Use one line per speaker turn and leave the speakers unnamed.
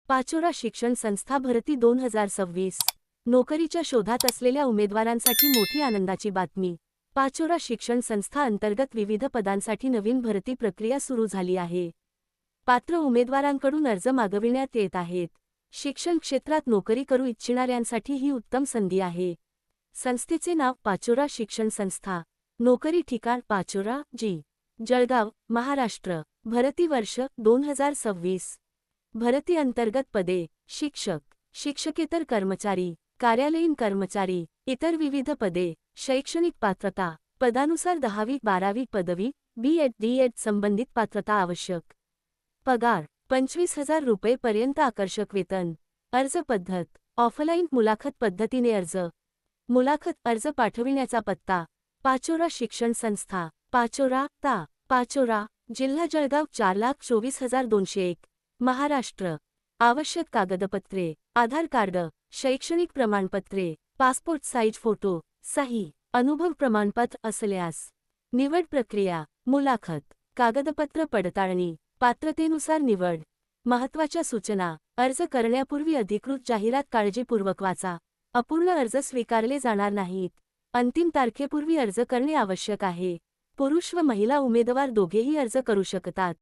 पाचोरा शिक्षण संस्था भरती 2026. नोकरीच्या शोधात असलेल्या उमेदवारांसाठी मोठी आनंदाची बातमी. पाचोरा शिक्षण संस्था अंतर्गत विविध पदांसाठी नवीन भरती प्रक्रिया सुरू झाली आहे. पात्र उमेदवारांकडून अर्ज मागविण्यात येत आहेत. शिक्षण क्षेत्रात नोकरी करू इच्छिणाऱ्यांसाठी ही उत्तम संधी आहे. संस्थेचे नाव पाचोरा शिक्षण संस्था. नोकरी ठिकाण पाचोरा जी. जळगाव, महाराष्ट्र. भरती वर्ष 2026. भरती अंतर्गत पदे: शिक्षक, शिक्षकेतर कर्मचारी, कार्यालयीन कर्मचारी, इतर विविध पदे. शैक्षणिक पात्रता: पदानुसार 10वी 12वी पदवी, B.Ed D.Ed संबंधित पात्रता आवश्यक. पगार: 25,000 रुपये पर्यंत आकर्षक वेतन. अर्ज पद्धत: ऑफलाईन मुलाखत पद्धतीने अर्ज. मुलाखत अर्ज पाठविण्याचा पत्ता: पाचोरा शिक्षण संस्था, पाचोरा ता. पाचोरा, जिल्हा जळगाव 4,24,201, महाराष्ट्र. आवश्यक कागदपत्रे: आधार कार्ड, शैक्षणिक प्रमाणपत्रे, पासपोर्ट साईज फोटो, सही, अनुभव प्रमाणपत्र असल्यास. निवड प्रक्रिया: मुलाखत, कागदपत्र पडताळणी, पात्रतेनुसार निवड. महत्त्वाच्या सूचना: अर्ज करण्यापूर्वी अधिकृत जाहिरात काळजीपूर्वक वाचा. अपूर्ण अर्ज स्वीकारले जाणार नाहीत. अंतिम तारखेपूर्वी अर्ज करणे आवश्यक आहे. पुरुष व महिला उमेदवार दोघेही अर्ज करू शकतात.